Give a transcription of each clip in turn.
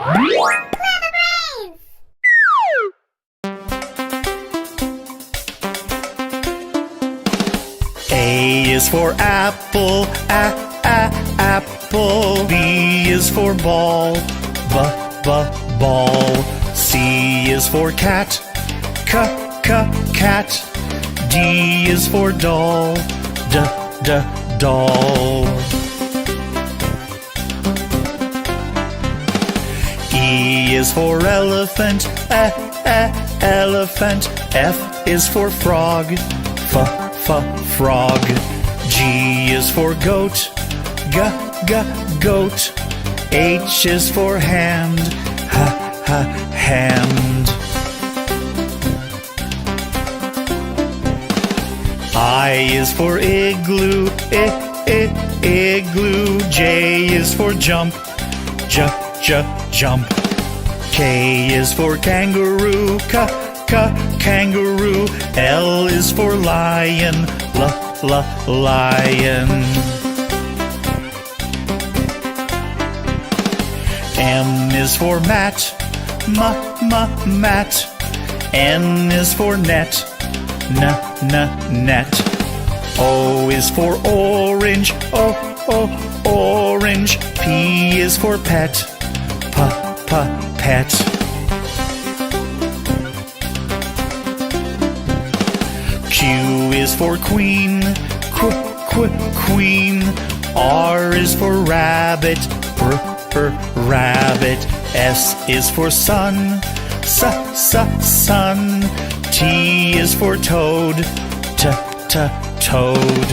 Clever brains! A is for apple, apple. B is for ball, ball. C is for cat, cat. D is for doll, doll. E is for elephant, elephant. F is for frog, frog. G is for goat, goat. H is for hand, hand. I is for igloo, igloo. J is for jump, jump. K is for kangaroo, kangaroo. L is for lion, lion. M is for mat, mat. N is for net, net. O is for orange, orange. P is for pet, pet. Q is for queen, queen. R is for rabbit, rabbit. S is for sun, sun. T is for toad, toad.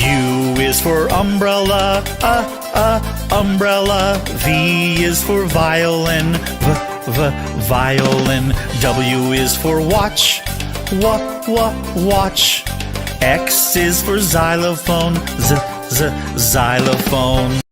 U is for umbrella, umbrella. V is for violin, violin. W is for watch, watch. X is for xylophone, xylophone.